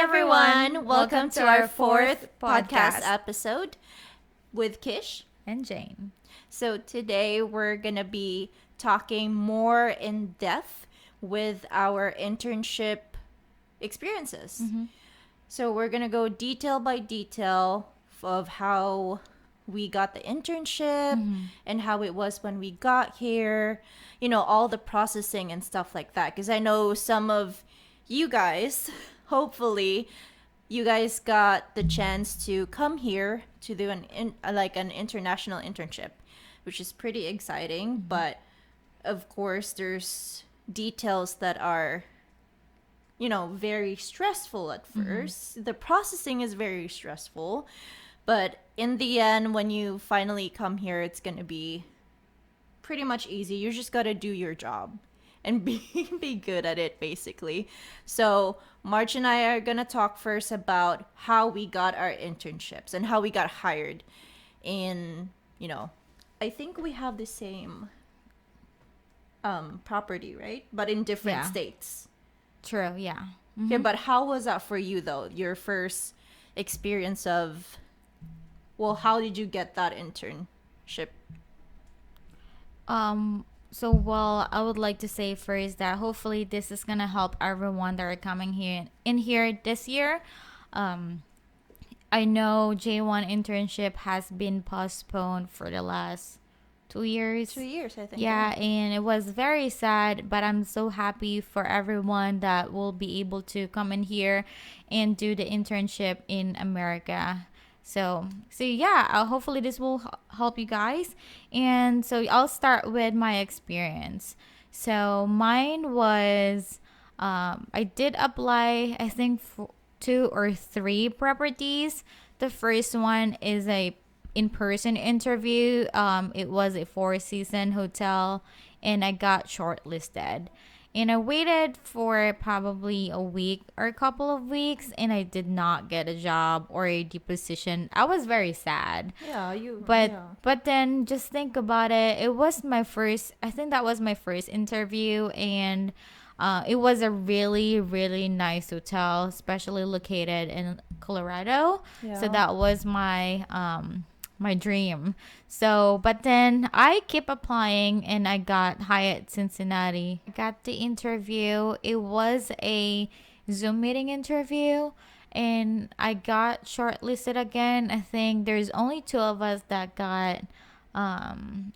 everyone. Welcome to our fourth podcast episode with Kish and Jane. So today we're going to be talking more in depth with our internship experiences. So we're going to go detail by detail of how we got the internship and how it was when we got here, you know, all the processing and stuff like that. Because I know some of you guys, hopefully, you guys got the chance to come here to do an international internship, which is pretty exciting. But of course, there's details that are, you know, very stressful at first. The processing is very stressful, but in the end, when you finally come here, it's gonna be pretty much easy. You just gotta do your job and be good at it, basically. So March and I are gonna talk first about how we got our internships and how we got hired in, you know, I think we have the same property, right? But in different states. True, yeah. Okay, but how was that for you though? Your first experience of, well, how did you get that internship? Well, I would like to say first that hopefully this is gonna help everyone that are coming here this year. I know J1 internship has been postponed for the last 2 years. 2 years, I think. Yeah, and it was very sad, but I'm so happy for everyone that will be able to come in here and do the internship in America. So yeah, hopefully this will help you guys. And so I'll start with my experience. So mine was, I did apply, I think, for 2 or 3 properties. The first one is a in-person interview. It was a 4-season hotel, and I got shortlisted. And I waited for probably a week or a couple of weeks, and I did not get a job or a position. I was very sad. But then just think about it. It was my first. I think that was my first interview, and it was a really, really nice hotel, especially located in Colorado. Yeah. So that was my dream. So, but then I kept applying and I got hired at Cincinnati. I got the interview. It was a Zoom meeting interview and I got shortlisted again. I think there's only 2 of us that got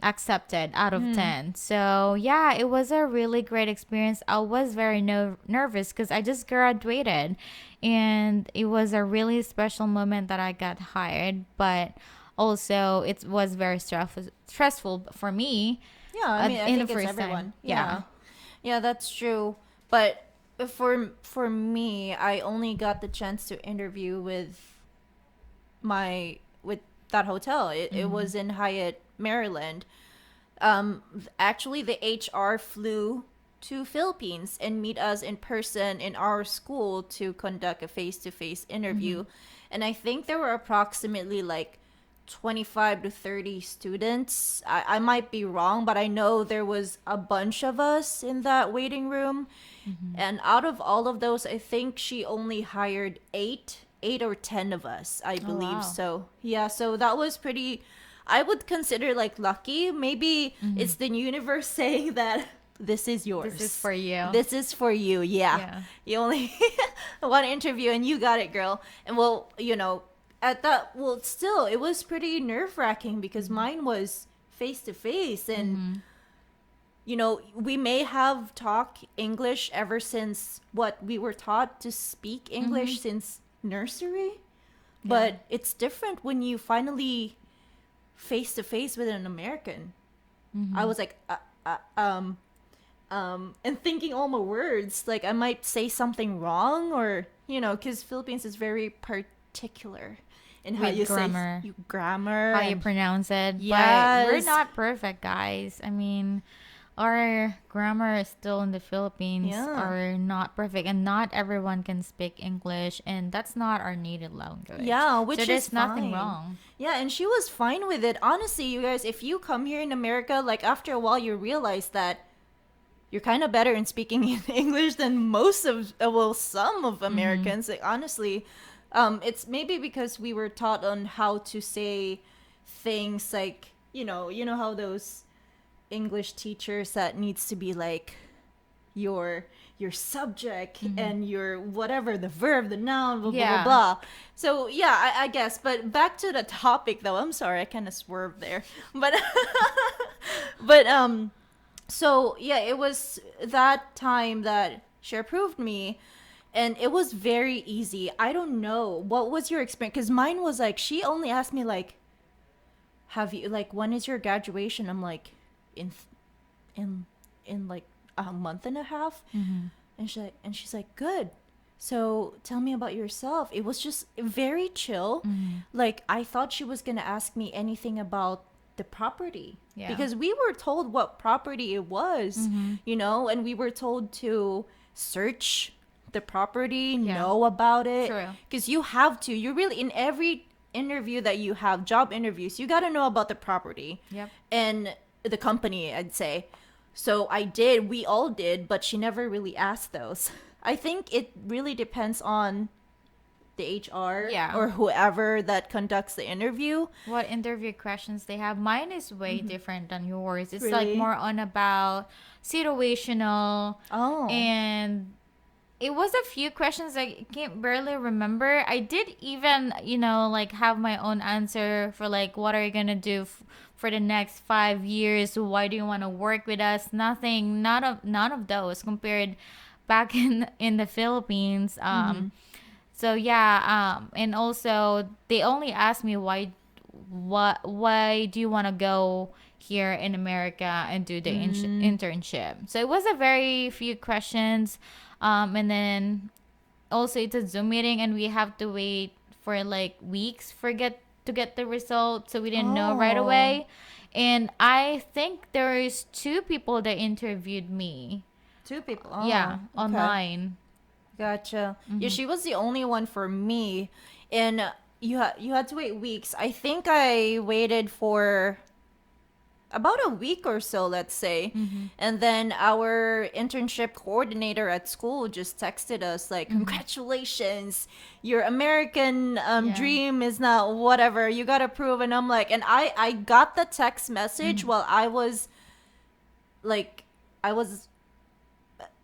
accepted out of 10. So yeah, it was a really great experience. I was very nervous because I just graduated and it was a really special moment that I got hired, but also it was very stressful for me. Yeah, I mean, I think it's everyone. Yeah, that's true. But for me, I only got the chance to interview with that hotel. It was in Hyatt, Maryland. Actually, the HR flew to Philippines and meet us in person in our school to conduct a face-to-face interview. And I think there were approximately like 25 to 30 students. I might be wrong, but I know there was a bunch of us in that waiting room. And out of all of those, I think she only hired 8 or 10 of us, I believe. Oh, wow. So yeah, so that was pretty, I would consider like lucky. Maybe it's the universe saying that this is yours. This is for you. This is for you. Yeah. You only one interview and you got it, girl. And well, you know, still it was pretty nerve-wracking because mine was face to face, and you know, we may have talked English ever since we were taught to speak English since nursery, but it's different when you finally face to face with an American. I was like and thinking all my words, like I might say something wrong, or you know, because Philippines is very particular in how you say grammar, how you pronounce it. Yes. But we're not perfect, guys. I mean, our grammar is still in the Philippines are not perfect, and not everyone can speak English, and that's not our native language. Yeah, which so there's is nothing fine. wrong. Yeah, and she was fine with it. Honestly, you guys, if you come here in America, like after a while, you realize that you're kind of better in speaking in English than most of, well, some of Americans. Like, honestly, it's maybe because we were taught on how to say things like, you know how those English teachers that needs to be like your subject and your whatever, the verb, the noun, blah blah blah Yeah. blah. So yeah, I guess. But back to the topic though. I'm sorry, I kind of swerved there. But but so yeah, it was that time that she approved me, and it was very easy. I don't know what was your experience, because mine was like she only asked me like, have you, like, when is your graduation? I'm like, in in like a month and a half. And she's like, good, so tell me about yourself. It was just very chill. Like, I thought she was gonna ask me anything about the property, Yeah. because we were told what property it was, and we were told to search the property, Yeah. know about it, True. because you have to, you really, in every interview that you have, job interviews, you got to know about the property Yep. and the company, I'd say. So I did, we all did, but she never really asked those. I think it really depends on the HR, Yeah. or whoever that conducts the interview. What interview questions they have? Mine is way different than yours. It's like Really? more on about situational, Oh. and it was a few questions I can't barely remember. I did even, like have my own answer for like, what are you gonna do for the next 5 years? Why do you want to work with us? Nothing, none of those compared back in the Philippines. So yeah, and also they only asked me why do you want to go here in America and do the internship. So it was a very few questions, and then also it's a Zoom meeting and we have to wait for like weeks to get the result, so we didn't know right Oh. away. And I think there is two people that interviewed me. Two people. Oh, Yeah, okay. online. Gotcha. Yeah, she was the only one for me, and you had to wait weeks. I think I waited for about a week or so, let's say. And then our internship coordinator at school just texted us like, congratulations, your American Yeah. dream is now whatever, you got approved. And I'm like, and I got the text message while I was like, I was,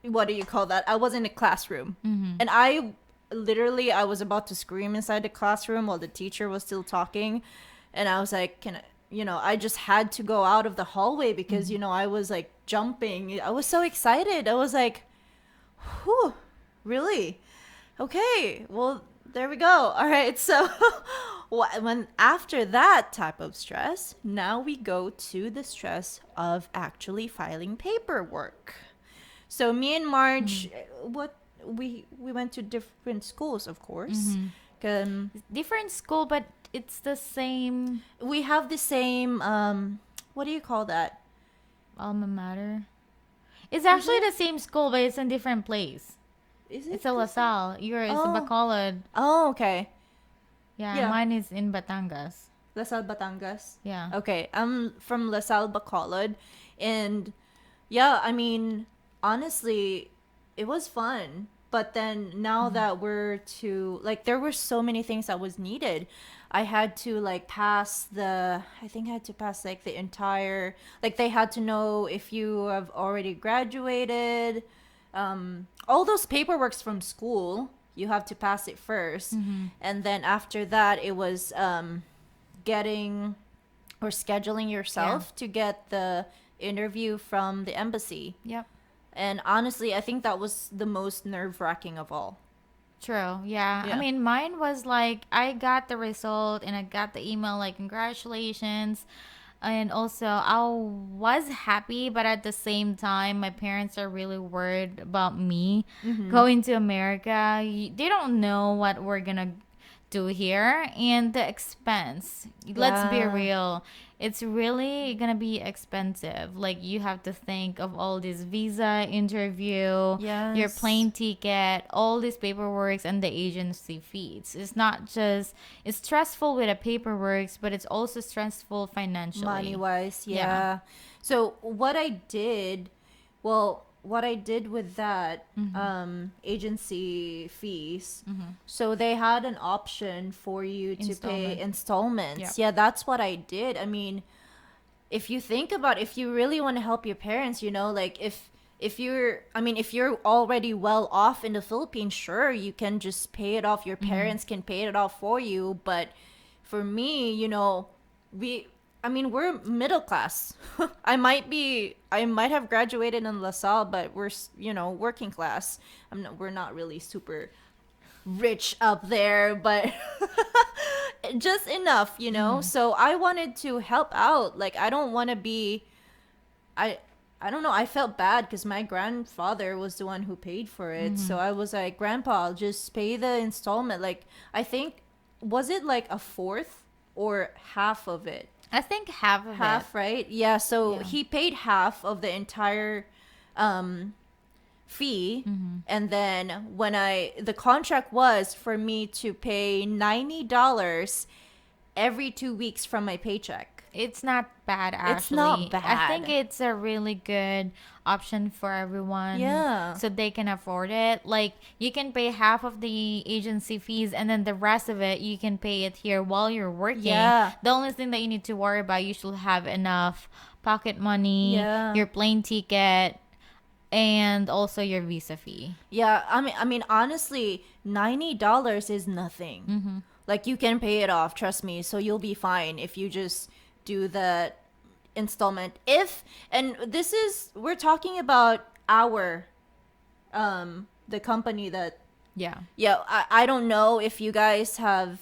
what do you call that, I was in a classroom. And I literally, I was about to scream inside the classroom while the teacher was still talking. And I was like, I just had to go out of the hallway because, I was like jumping. I was so excited. I was like, whew, really? Okay, well, there we go. All right. So when after that type of stress, now we go to the stress of actually filing paperwork. So me and Marge, what we went to different schools, of course. Different school, but it's the same We have the same what do you call that? alma mater. It's actually the same school, but it's in different place. Is it It's a LaSalle. Yours is Oh. Bacolod. Oh, okay. Yeah, Yeah. mine is in Batangas. Lasal Batangas. Yeah. Okay, I'm from Lasal Bacolod, and yeah, I mean, honestly, it was fun. But then now that we're to, like, there were so many things that was needed. I had to like pass the, I think I had to pass like the entire, like they had to know if you have already graduated. All those paperworks from school, you have to pass it 1st, and then after that, it was getting or scheduling yourself to get the interview from the embassy. Yep. And honestly, I think that was the most nerve-wracking of all. True. Yeah. Yeah. I mean, mine was like I got the result and I got the email like congratulations. And also I was happy, but at the same time my parents are really worried about me going to America. They don't know what we're going to do here and the expense. Let's be Yeah. real. It's really gonna be expensive. Like you have to think of all this visa interview, your Yes. plane ticket, all these paperwork and the agency fees. It's not just it's stressful with the paperwork, but it's also stressful financially. Money wise, yeah. Yeah. So what I did, well, what I did with that agency fees. So they had an option for you to pay Installment. installments. Yep. Yeah, that's what I did. I mean, if you think about, if you really want to help your parents, like if you're, I mean, if you're already well off in the Philippines, sure, you can just pay it off. Your parents can pay it off for you. But for me, we I mean, we're middle class. I might have graduated in LaSalle, but we're, working class. We're not really super rich up there, but just enough. So I wanted to help out. Like, I don't want to be, I, I don't know. I felt bad because my grandfather was the one who paid for it. So I was like, Grandpa, I'll just pay the installment. Like, I think, was it like a fourth or half of it? I think half of Half, it. right? Yeah, so Yeah. he paid half of the entire um fee. And then when the contract was for me to pay $90 every 2 weeks from my paycheck. It's not bad It's not actually. I think bad. it's a really good option for everyone Yeah. so they can afford it. Like you can pay half of the agency fees and then the rest of it you can pay it here while you're working. Yeah. The only thing that you need to worry about, you should have enough pocket money, Yeah. your plane ticket, and also your visa fee. Yeah, I mean honestly, $90 is nothing. Like, you can pay it off, trust me. So you'll be fine if you just do the installment. And this is, we're talking about the company that, Yeah. yeah, I don't know if you guys have,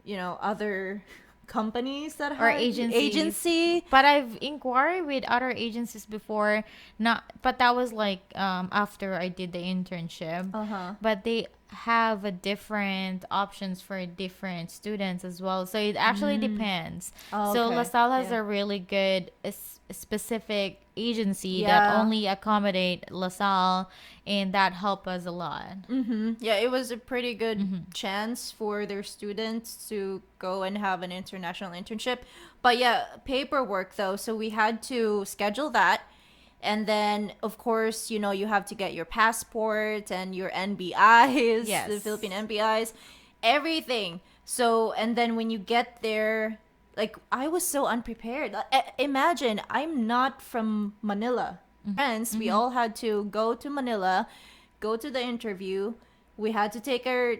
other companies that Or have agency. But I've inquired with other agencies before, not but that was like after I did the internship. Uh-huh. But they have a different options for different students as well. So it actually depends. Oh, So okay. LaSalle has Yeah. a really good specific agency that Yeah. only accommodate LaSalle, and that help us a lot. Yeah, it was a pretty good chance for their students to go and have an international internship. But yeah, paperwork though. So we had to schedule that. And then, of course, you have to get your passport and your NBIs, Yes. the Philippine NBIs, everything. So, and then when you get there, like, I was so unprepared. Imagine, I'm not from Manila. Friends, we all had to go to Manila, go to the interview. We had to take our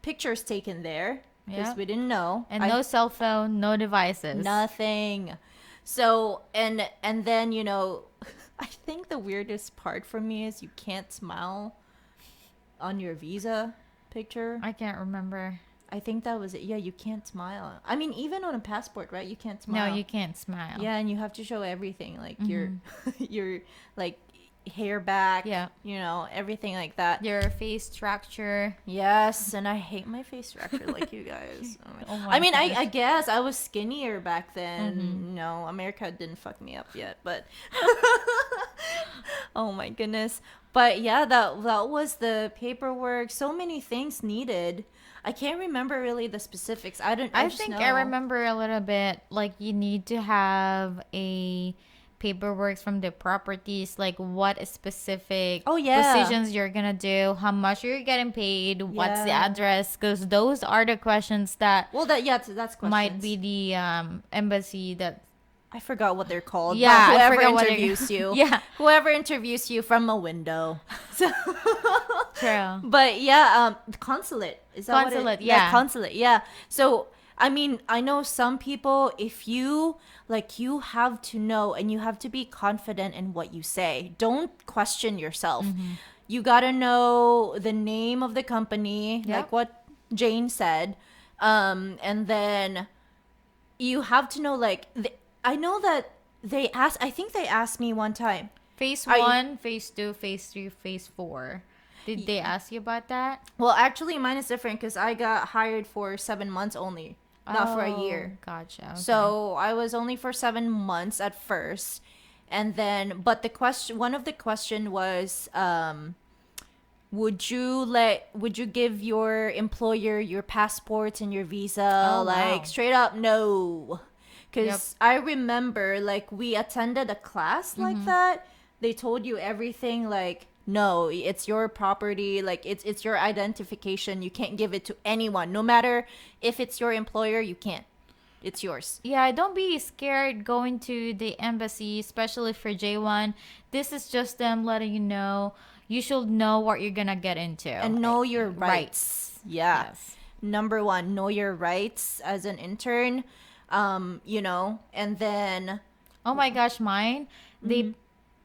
pictures taken there because Yeah. we didn't know. And no cell phone, no devices. Nothing. So, and then, I think the weirdest part for me is you can't smile on your visa picture. I can't remember. I think that was it. Yeah, you can't smile. I mean, even on a passport, right? You can't smile. No, you can't smile. Yeah, and you have to show everything, like your like hair back. Yeah. Everything like that. Your face structure. Yes, and I hate my face structure like you guys. Oh my I mean, I goodness. guess I was skinnier back then. No, America didn't fuck me up yet, but oh my goodness. But yeah, that was the paperwork. So many things needed. I can't remember really the specifics. I just think know. I remember a little bit. Like you need to have a paperwork from the properties, like what specific Oh, yeah. positions you're gonna do, how much you're getting paid, what's the Yeah. address, because those are the questions that Well, that's questions. might be the embassy that. I forgot what they're called. Yeah, but I whoever forgot what interviews you. Yeah. Whoever interviews you from a window. So, True. but yeah, consulate. Is that Consulate, what it? yeah. Consulate. Yeah. So, I mean, I know some people, if you have to know and you have to be confident in what you say. Don't question yourself. You got to know the name of the company, Yep. like what Jane said. And then you have to know, like, I know that I think they asked me one time. Phase Are you- 1, phase 2, phase 3, phase 4. Did they ask you about that? Well, actually, mine is different because I got hired for 7 months only, not for a year. Gotcha. Okay. So I was only for 7 months at first. And then, but one of the question was, would you give your employer your passport and your visa? Oh, Like, wow. straight up, no. Because Yep. I remember, like, we attended a class like that. they told you everything like, no, it's your property, like it's your identification. You can't give it to anyone. No matter if it's your employer, you can't. It's yours. Yeah, don't be scared going to the embassy, especially for J1. This is just them letting you know you should know what you're gonna get into. And know your rights. Rights. Yeah. Yes. Number one, know your rights as an intern. You know, and then Oh my gosh, mine.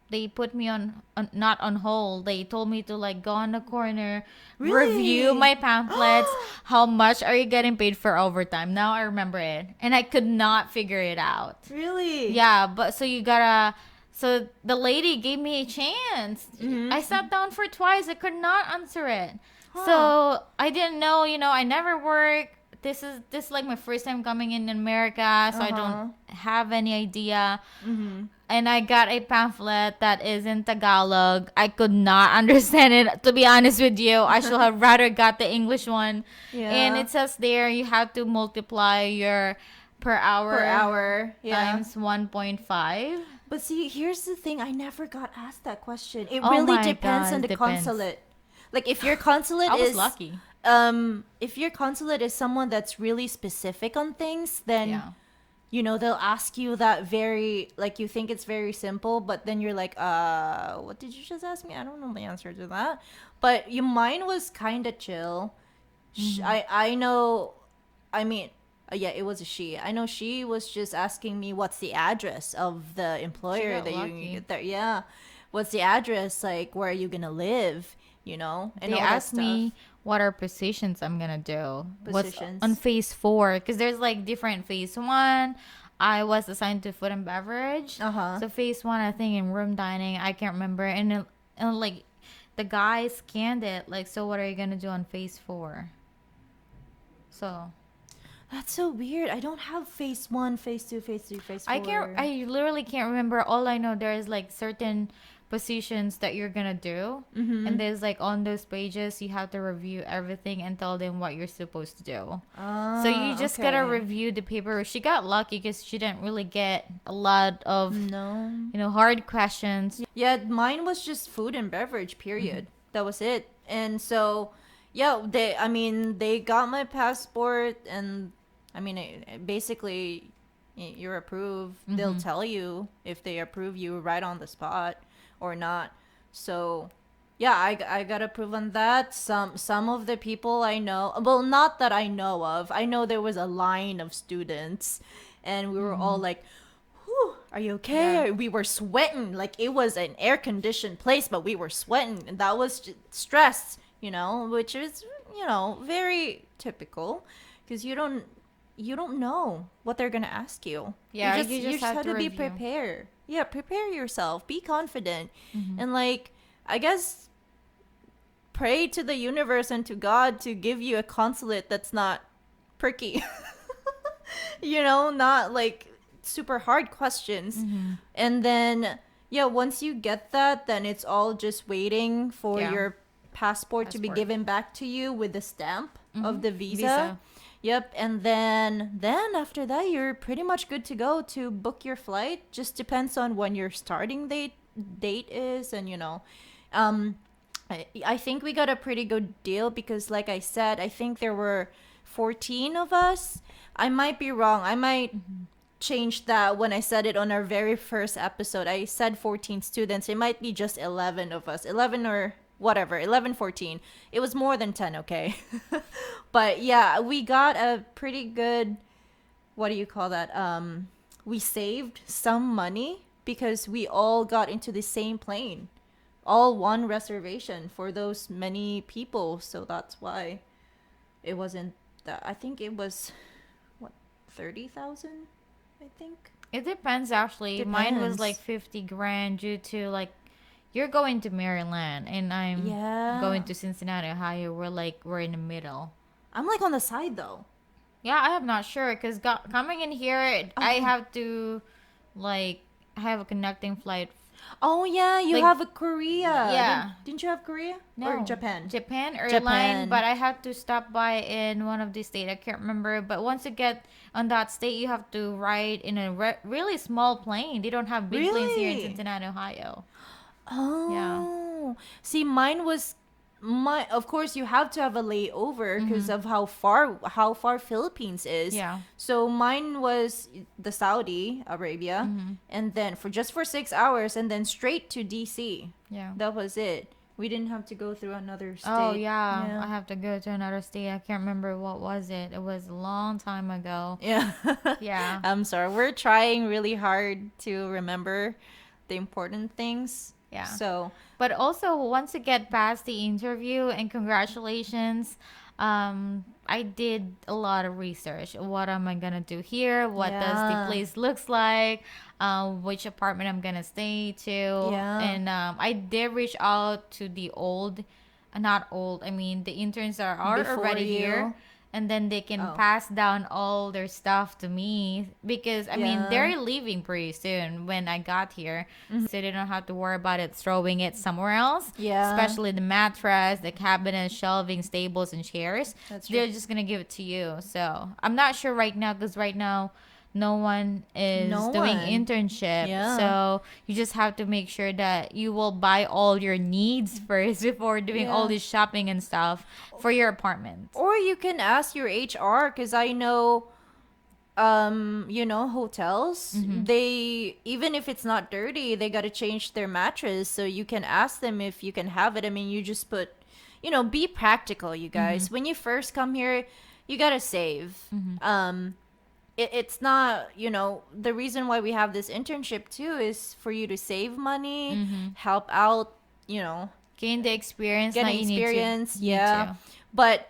They put me on not on hold. They told me to like go on the corner, review really? my pamphlets. How much are you getting paid for overtime? Now I remember it, and I could not figure it out. Really? Yeah, but so you gotta. So the lady gave me a chance. Mm-hmm. I sat down for twice. I could not answer it. Huh. So I didn't know. I never worked. This is like my first time coming in America, so I don't have any idea. Mm-hmm. And I got a pamphlet that is in Tagalog. I could not understand it, to be honest with you. I should have rather got the English one. Yeah. And it says there you have to multiply your per hour Yeah. times 1.5. But see, here's the thing. I never got asked that question. It Oh really my depends God, on the depends. consulate. Like if your consulate I was is lucky. if your consulate is someone that's really specific on things, then Yeah. they'll ask you that very, like, you think it's very simple, but then you're like, what did you just ask me? I don't know the answer to that. But mine was kind of chill. I know, I mean, yeah, it was a she. I know she was just asking me what's the address of the employer got that you lucky. can get there. Yeah. What's the address? Like, where are you going to live? And They all that asked me stuff. what are positions I'm gonna do. Positions. What's on phase 4? Because there's like different phase 1. I was assigned to food and beverage. Uh-huh. So phase 1, I think in room dining. I can't remember. And like the guy scanned it. Like, so what are you gonna do on phase 4? So That's so weird. I don't have phase 1, phase 2, phase 3, phase 4. I literally can't remember. All I know there's like certain positions that you're gonna do, and there's like on those pages you have to review everything and tell them what you're supposed to do. So you just gotta okay. review the paper. She got lucky because she didn't really get a lot of No. hard questions. Yeah, mine was just food and beverage, period. That was it. And so, yeah, they got my passport, and basically you're approved. They'll tell you if they approve you right on the spot or not. So, yeah, I got approved on that. Some of the people I know, well, not that I know of. I know there was a line of students, and we were all like, whew, are you okay? Yeah. We were sweating. Like, it was an air conditioned place, but we were sweating, and that was just stress, which is, very typical, because you don't know what they're gonna ask you. Yeah, you just have to be review. prepared. Yeah, prepare yourself. Be confident, Mm-hmm. and like, I guess, pray to the universe and to God to give you a consulate that's not perky. Not like super hard questions. Mm-hmm. And then, yeah, once you get that, then it's all just waiting for Yeah. your passport to be Passport. given back to you with the stamp of the visa. Visa. Yep, and then after that you're pretty much good to go to book your flight. Just depends on when your starting date is, and I think we got a pretty good deal because, like I said, I think there were 14 of us. I might be wrong. I might change that when I said it on our very first episode. I said 14 students. It might be just 11 of us. 11 or whatever. 11, 14. It was more than 10, okay? But yeah, we got a pretty good, what do you call that? We saved some money because we all got into the same plane. All one reservation for those many people. So that's why it wasn't that. I think it was, what, 30,000? I think. It depends actually. Mine was Depends. like 50 grand due to like you're going to Maryland and I'm Yeah. going to Cincinnati, Ohio. We're in the middle. I'm like on the side though. Yeah, I am not sure because coming in here, I have to like have a connecting flight. Oh yeah, you Like- have a Korea. Yeah. Didn't you have Korea? No, Or Japan? Japan airline, Japan. but I had to stop by in one of the state. I can't remember, but once you get on that state, you have to ride in a really small plane. They don't have big planes here in Really? Cincinnati, Ohio. Yeah. Oh, see, mine was my. Of course, you have to have a layover because Mm-hmm. of how far Philippines is. Yeah. So mine was the Saudi Arabia, Mm-hmm. and then for 6 hours, and then straight to DC. Yeah. That was it. We didn't have to go through another Oh state. yeah, I Yeah. have to go to another state. I can't remember what was it. It was a long time ago. Yeah. Yeah. I'm sorry. We're trying really hard to remember the important things. Yeah. So, But also, once you get past the interview, and congratulations, I did a lot of research. What am I gonna do here? What does the yeah. place looks like? Which apartment I'm gonna stay to? Yeah. And I did reach out to the old, not old. I mean, the interns that are Before already here, you. and then they can Oh. pass down all their stuff to me because I mean Yeah. they're leaving pretty soon when I got here, Mhm. so they don't have to worry about it throwing it somewhere else, Yeah. especially the mattress, the cabinet, shelving, stables, and chairs. That's true. They're just gonna give it to you. So I'm not sure right now because right now no one is No doing one. internship, Yeah. so you just have to make sure that you will buy all your needs first before doing all Yeah. this shopping and stuff for your apartment. Or you can ask your HR because I know hotels, Mm-hmm. they, even if it's not dirty, they got to change their mattress, so you can ask them if you can have it. I mean, you just put, be practical, you guys. Mm-hmm. When you first come here, you got to save. Mm-hmm. It's not, the reason why we have this internship too is for you to save money, Mm-hmm. help out, you know Gain the experience that getting you need to. experience. Need Yeah. to. But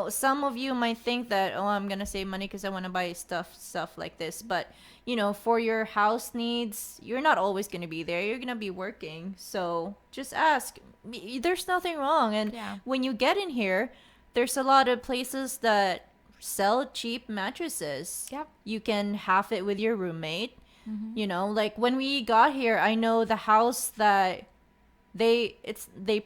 some of you might think that, oh, I'm gonna save money because I want to buy stuff like this. But for your house needs, you're not always gonna be there. You're gonna be working, so just ask. There's nothing wrong. And Yeah. when you get in here, there's a lot of places that sell cheap mattresses. Yep. You can have it with your roommate. Mm-hmm. Like when we got here, I know the house that they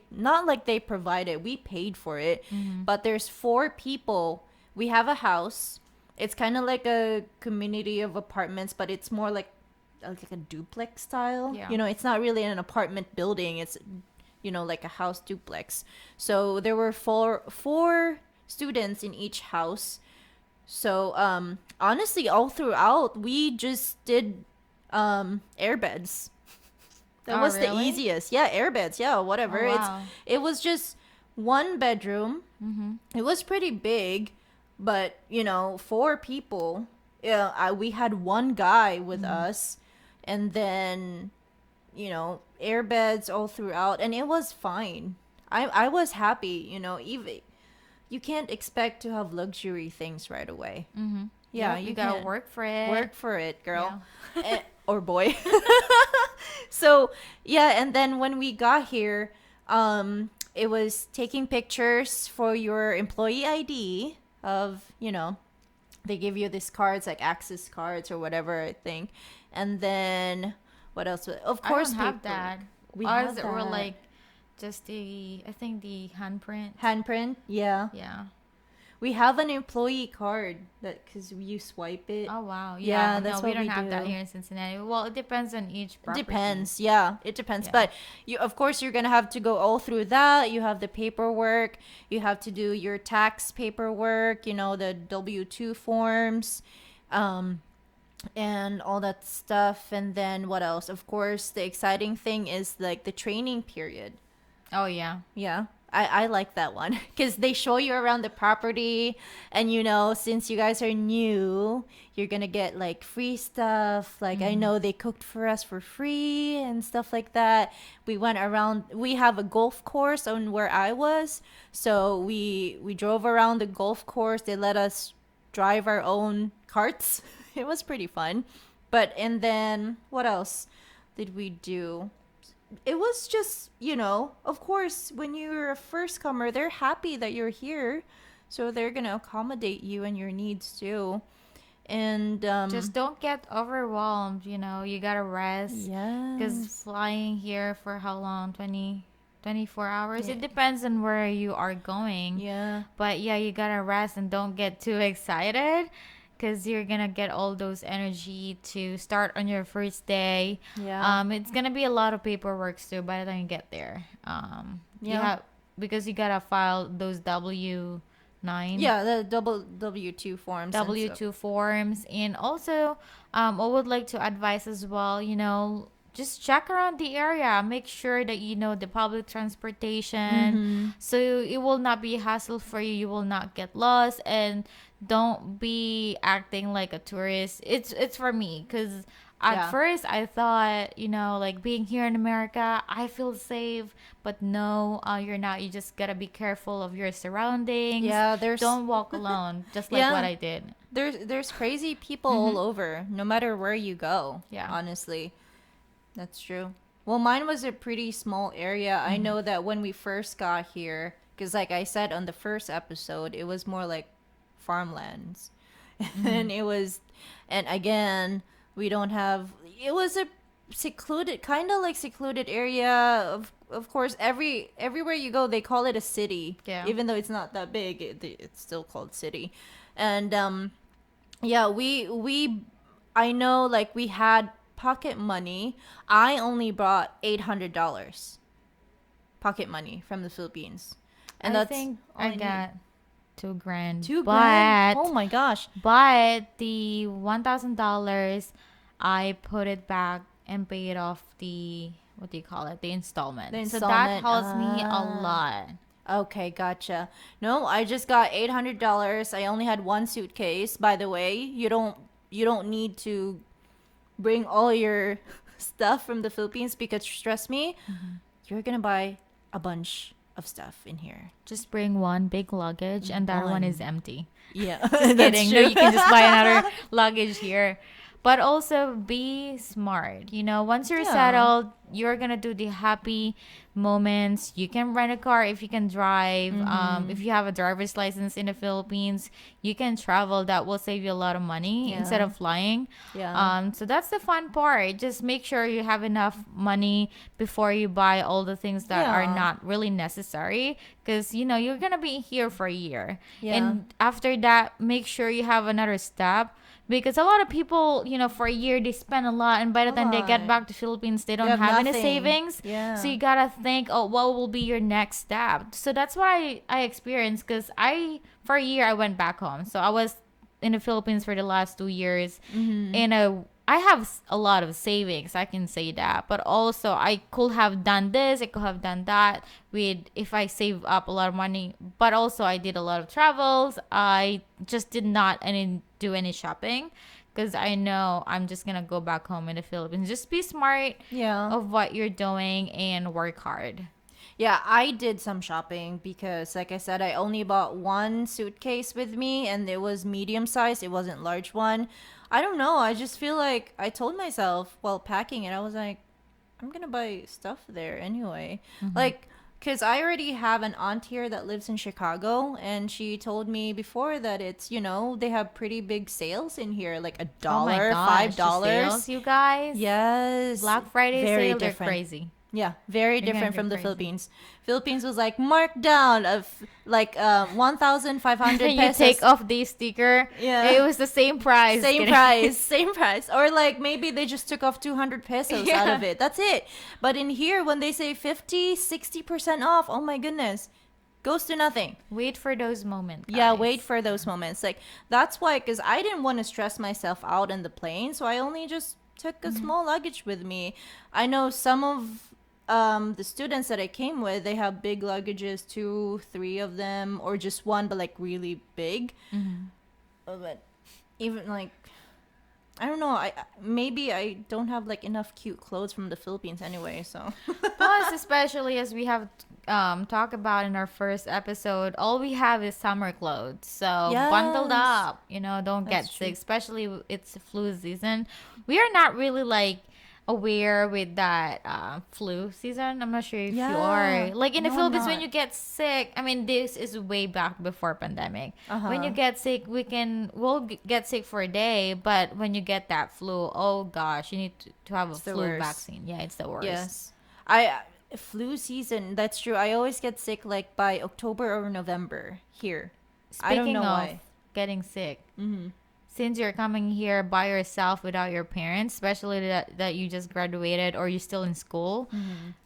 not like they provided, we paid for it. Mm-hmm. But there's 4 people. We have a house. It's kind of like a community of apartments, but it's more like a duplex style. Yeah. It's not really an apartment building. It's like a house duplex. So there were four students in each house. So honestly, all throughout we just did airbeds. That Oh, was the really? easiest. Yeah, airbeds. Yeah, whatever. Oh, wow. It was just one bedroom. Mm-hmm. It was pretty big, but 4 people. Yeah, we had one guy with us, and then airbeds all throughout, and it was fine. I was happy. Even you can't expect to have luxury things right away. Mm-hmm. Yeah, Yep, you you gotta can't. work for it. Work for it, girl. Yeah. Or boy. So, yeah, and then when we got here, it was taking pictures for your employee ID of, they give you these cards like access cards or whatever, I think. And then what else? Of course, I don't have paper. that. We Ours have were that. like just I think the handprint. Handprint, yeah. Yeah. We have an employee card that because you swipe it. Oh wow. Yeah, Yeah. that's No, we what don't we have that do. here in Cincinnati. Well, it depends on each property. Depends. Yeah, it depends. Yeah. But of course, you're gonna have to go all through that. You have the paperwork. You have to do your tax paperwork. The W-2 forms, and all that stuff. And then what else? Of course, the exciting thing is like the training period. Oh yeah. Yeah. I like that one because they show you around the property, and since you guys are new, you're gonna get like free stuff. Like I know they cooked for us for free and stuff like that. We went around. We have a golf course on where I was, so we drove around the golf course. They let us drive our own carts. It was pretty fun. And then what else did we do? It was just, of course, when you're a first comer, they're happy that you're here. So they're going to accommodate you and your needs too. And Just don't get overwhelmed. You gotta rest. yes. Because flying here for how long? 24 hours? Yeah. It depends on where you are going. Yeah. But yeah, you gotta rest and don't get too excited. because you're gonna get all those energy to start on your first day. Yeah. It's gonna be a lot of paperwork too by the time you get there. You Yeah. have because you gotta file those W-9 Yeah, the double W2 forms and stuff. W-2 forms. And also, I would like to advise as well, just check around the area. Make sure that you know the public transportation. Mm-hmm. So it will not be a hassle for you. You will not get lost. And don't be acting like a tourist. It's for me because at Yeah. first I thought, like being here in America, I feel safe. But no, you're not. You just gotta be careful of your surroundings. Yeah, there's Don't walk alone, just like what yeah, I did. there's crazy people Mm-hmm. all over, no matter where you go. Yeah. Honestly, that's true. Well, mine was a pretty small area. I Mm-hmm. know that when we first got here, because like I said on the first episode, it was more like farmlands, Mm-hmm. and and again, we don't have. It was a secluded, kind of like secluded area. Of course, everywhere you go, they call it a city, Yeah. even though it's not that big. It's still called city, and yeah, we I know like we had pocket money. I only brought $800 pocket money from the Philippines, and I that's think all I I need. got 2 grand. 2 grand. Oh But my gosh. the $1,000 I put it back and paid off the, what do you call it? The installment. The So that installment. helps me a lot. Okay, gotcha. No, I just got $800. I only had one suitcase. By the way, you don't need to bring all your stuff from the Philippines because trust me, you're gonna buy a bunch of stuff in here. Just bring one big luggage and that one is empty. Yeah, Just that's kidding. No, true. you can just buy another luggage here. But also be smart. Once you're Yeah. settled, you're gonna do the happy moments. You can rent a car if you can drive. If you have a driver's license in the Philippines, you can travel. That will save you a lot of money instead Yeah. of flying. Yeah. So that's the fun part. Just make sure you have enough money before you buy all the things that are Yeah. not really necessary. Because you're gonna be here for a year, Yeah. and after that, make sure you have another step. Because a lot of people, for a year they spend a lot, and by the A time they get lot. back to Philippines, they don't have have any nothing. savings. Yeah. So you gotta think, oh, what will be your next step? So that's what I experienced. Because for a year I went back home. So I was in the Philippines for the last 2 years, and I have a lot of savings. I can say that, but also I could have done this. I could have done that with if I save up a lot of money. But also I did a lot of travels. I just did not do any shopping because I know I'm just gonna go back home in the Philippines. Just be smart Yeah. of what you're doing and work hard. Yeah, I did some shopping because, like I said, I only bought one suitcase with me and it was medium size. It wasn't large one. I don't know. I just feel like I told myself while packing it, I was like, I'm gonna buy stuff there anyway. Like, because I already have an aunt here that lives in Chicago, and she told me before that they have pretty big sales in here, like a Oh my dollar, gosh, five the dollars. sales, you guys. Yes. Black Friday Very sale, they're different. crazy. Yeah, very They're gonna different go from the crazy. Philippines. Philippines was like marked down of like 1,500 You pesos. take off the sticker. Yeah. It was the same price. Same Kidding. price, same price. Or like maybe they just took off 200 pesos out Yeah. of it. That's it. But in here, when they say 50, 60% off, oh my goodness, goes to nothing. Wait for those moments. Yeah, guys. wait for those moments. Like that's why, because I didn't want to stress myself out in the plane, so I only just took a small luggage with me. I know some of the students that I came with, they have big luggages, 2, 3 of them, or just one, but like really big. But even like I don't know. Maybe I don't have like enough cute clothes from the Philippines anyway. So Plus, especially as we have talked about in our first episode, all we have is summer clothes. So bundled Yes. up, don't get That's sick. true. Especially it's flu season. We are not really like aware with that flu season. I'm not sure if you are. Yeah. Like in the No, I'm Philippines, when not. you get sick, I mean, this is way back before pandemic. When you Uh-huh. get sick, we'll get sick for a day, but when you get that flu, oh gosh, you need to have a It's the flu worst. vaccine. Yeah, it's the worst. Yes. I flu season, that's true. I always get sick like by October or November here. I don't Speaking know of why. getting sick, since you're coming here by yourself without your parents, especially that you just graduated or you're still in school,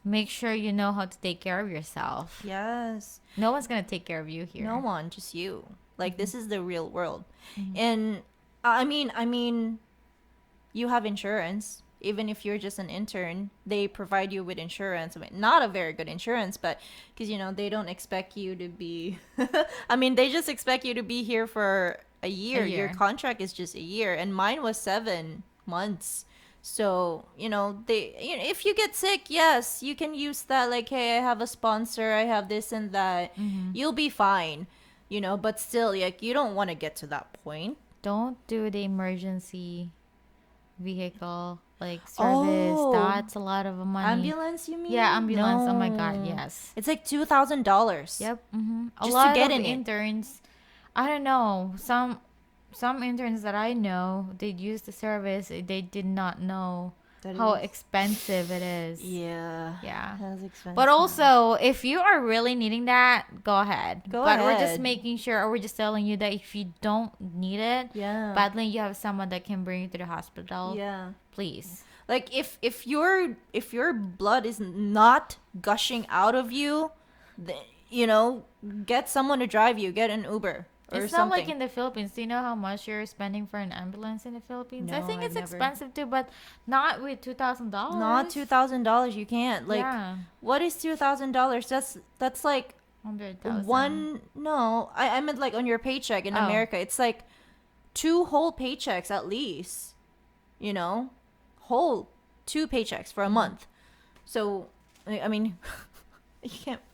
make sure you know how to take care of yourself. Yes. No one's gonna take care of you No here. one, just you. Like, Mm-hmm. this is the real world. Mm-hmm. And I mean, you have insurance. Even if you're just an intern, they provide you with insurance. I mean, not a very good insurance, but because, they don't expect you to be, I mean, they just expect you to be here for a A year. Your year. contract is just a year, and mine was 7 months. So, if you get sick, yes, you can use that. Like, hey, I have a sponsor, I have this and that. Mm-hmm. You'll be fine, but still, like, you don't want to get to that point. Don't do the emergency vehicle like service. Oh, That's a lot of money. ambulance, you Yeah, mean? ambulance. Oh my God, No. yes. It's like $2,000 Yep. Mm-hmm. A just to lot get of in it. interns. I don't know. Some interns that I know, they use the service. They did not know That how is. expensive it is. Yeah. Yeah. That's expensive. But also, if you are really needing that, go ahead. Go But we're just ahead. making sure, or we're just telling you that if you don't need it, Yeah. badly, you have someone that can bring you to the hospital. Yeah. Please. Like, if your blood is not gushing out of you, get someone to drive you. Get an Uber or It's not like something. in the Philippines. Do you know how much you're spending for an ambulance in the Philippines? I No, think I've it's never. expensive too, but not with $2,000. Not $2,000. You can't. Like, Yeah, what is $2,000? That's like 100,000. one. No, I meant like on your paycheck in Oh, America. It's like 2 whole paychecks at least. Whole 2 paychecks for a month. So, I mean,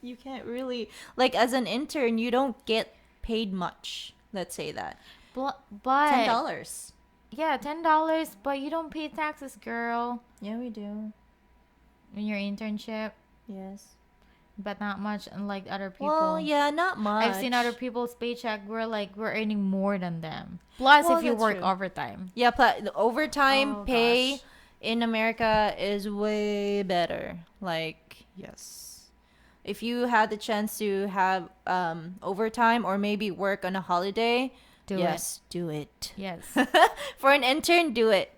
you can't really, like, as an intern, you don't get paid much. Let's say that but $10. yeah, $10. But you don't pay taxes, girl, Yeah, we do. in your internship. Yes. But not much, unlike other people. Well, yeah, not much. I've seen other people's paycheck. We're earning more than them. Plus, Well, if you that's work true. overtime. Yeah, the overtime Oh pay gosh. in America is way better. Like, yes. If you had the chance to have overtime or maybe work on a holiday, Do yes, do it. it. Yes. For an intern, do it.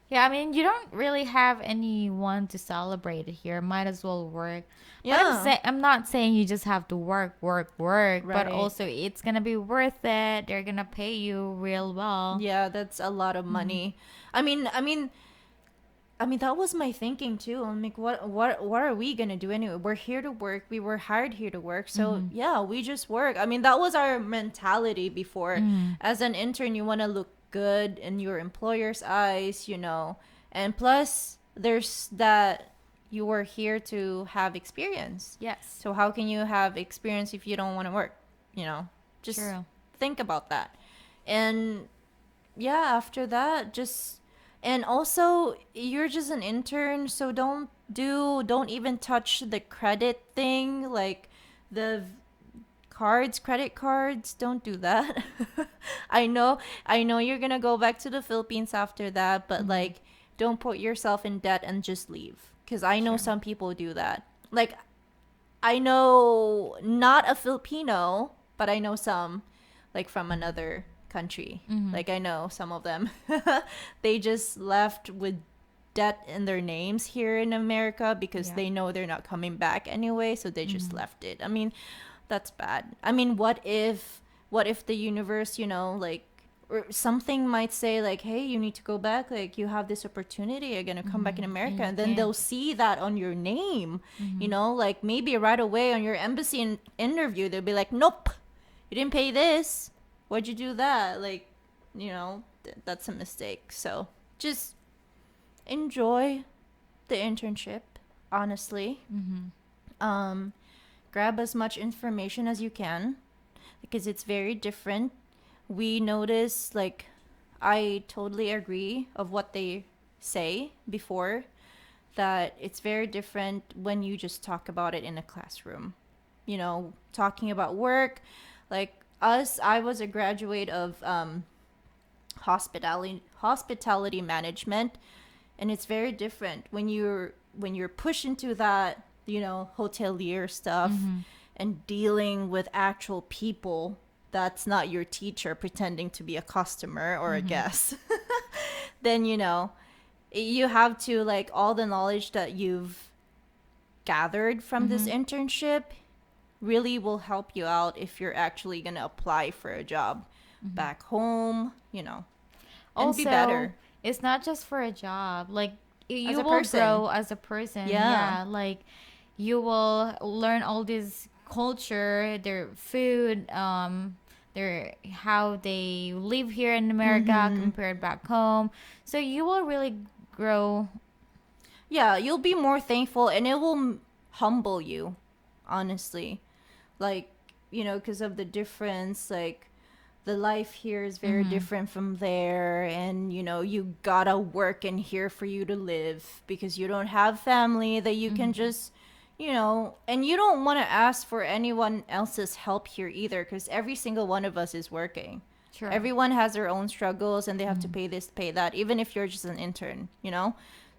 Yeah, I mean, you don't really have anyone to celebrate it here. Might as well work. But Yeah. I'm not saying you just have to work, work, work. But Right. also, it's gonna be worth it. They're gonna pay you real well. Yeah, that's a lot of money. I mean that was my thinking too. I'm like, what are we gonna do anyway? We're here to work. We were hired here to work. So yeah, we just work. I mean, that was our mentality before. As an intern, you want to look good in your employer's eyes, and plus there's that you were here to have experience. Yes. So how can you have experience if you don't want to work? Just True. think about that. And yeah, after that, and also you're just an intern, so don't even touch the credit thing, like the credit cards. Don't do that. I know you're gonna go back to the Philippines after that, but like, don't put yourself in debt and just leave, because I know Sure. some people do that. Like, I know not a Filipino, but I know some, like, from another country. Like, I know some of them. They just left with debt in their names here in America because Yeah. they know they're not coming back anyway, so they just left it. I mean, that's bad. I mean, what if the universe, like, or something might say, like, hey, you need to go back, like, you have this opportunity, you're gonna come back in America, you and then can't. they'll see that on your name. Like, maybe right away on your embassy interview, they'll be like, nope, you didn't pay this, why'd you do that? Like, that's a mistake. So just enjoy the internship, honestly. Grab as much information as you can, because it's very different. We notice, like, I totally agree of what they say before, that it's very different when you just talk about it in a classroom. Talking about work, like us, I was a graduate of hospitality management, and it's very different when you're pushed into that, hotelier stuff and dealing with actual people that's not your teacher pretending to be a customer or a guest, then you have to, like, all the knowledge that you've gathered from this internship really will help you out if you're actually going to apply for a job back home, and be Also, better it's not just for a job. Like as you a will person. grow as a person. Yeah. Yeah, like you will learn all this culture, their food, their how they live here in America compared back home. So you will really grow. Yeah, you'll be more thankful and it will humble you, honestly. Like, because of the difference, like, the life here is very different from there, and you gotta work in here for you to live because you don't have family that you can just and you don't want to ask for anyone else's help here either because every single one of us is working. Sure. Everyone has their own struggles and they have to pay this, pay that, even if you're just an intern.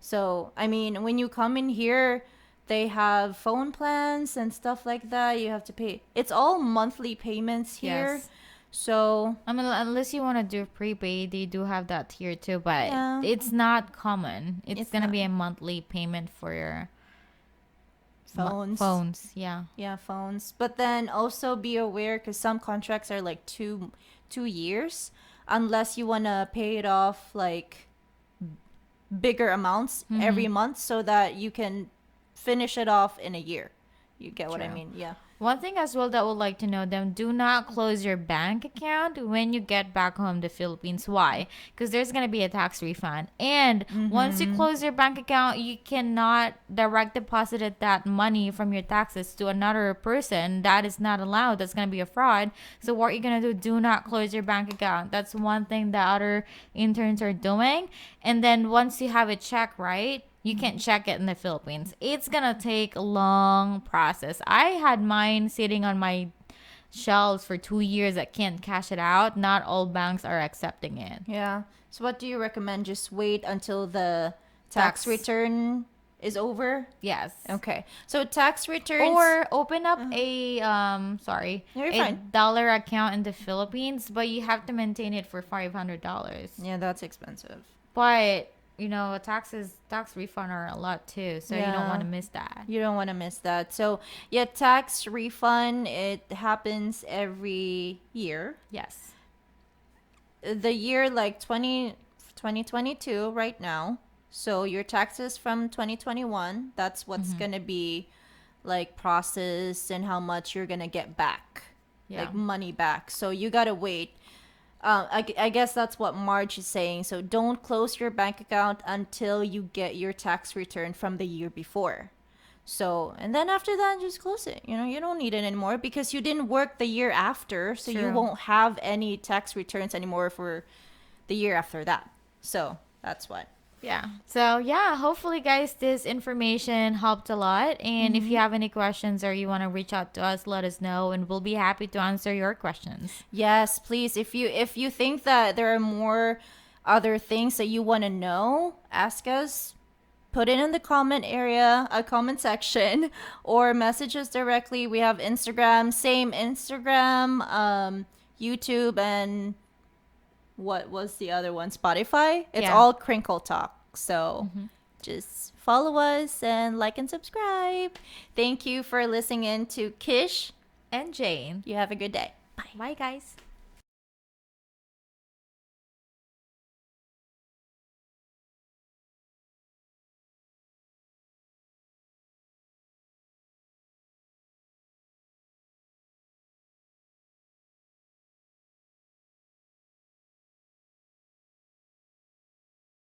So I mean, when you come in here, they have phone plans and stuff like that. You have to pay. It's all monthly payments here. Yes. So I mean, unless you want to do prepaid, they do have that here too, but yeah, it's not common. It's it's gonna not be a monthly payment for your phones. phones. Yeah. Yeah, phones. But then also be aware because some contracts are like 2 years, unless you wanna pay it off like bigger amounts every month so that you can finish it off in a year. You get what I True. mean? Yeah. One thing as well that would like to know them, do not close your bank account when you get back home to Philippines. Why? Because there's going to be a tax refund. And once you close your bank account, you cannot direct deposit that money from your taxes to another person. That is not allowed. That's going to be a fraud. So what you're going to do, do not close your bank account. That's one thing that other interns are doing. And then once you have a check, right? You can't check it in the Philippines. It's gonna take a long process. I had mine sitting on my shelves for 2 years. I can't cash it out. Not all banks are accepting it. Yeah. So what do you recommend? Just wait until the tax Tax. return is over? Yes. Okay. So tax returns. Or open up a No, you're a fine. dollar account in the Philippines, but you have to maintain it for $500. Yeah, that's expensive. But tax refund are a lot too, so you don't Yeah. want to miss that. You don't want to miss that. So, yeah, tax refund, it happens every year. Yes. The year like 2022 right now. So, your taxes from 2021, that's what's going to be like processed and how much you're going to get back. Yeah. Like money back. So, you got to wait. I guess that's what Marge is saying. So don't close your bank account until you get your tax return from the year before. So, and then after that, just close it. You don't need it anymore because you didn't work the year after. So you True. won't have any tax returns anymore for the year after that. So that's what. Yeah. So yeah, hopefully guys this information helped a lot. And if you have any questions or you want to reach out to us, let us know and we'll be happy to answer your questions. Yes, please. If you think that there are more other things that you want to know, ask us. Put it in the comment area, a comment section, or message us directly. We have Instagram, same Instagram, YouTube, and what was the other one? Spotify. It's Yeah. all Crinkle Talk. So just follow us and like and subscribe. Thank you for listening in to Kish. And Jane. You have a good day. Bye guys.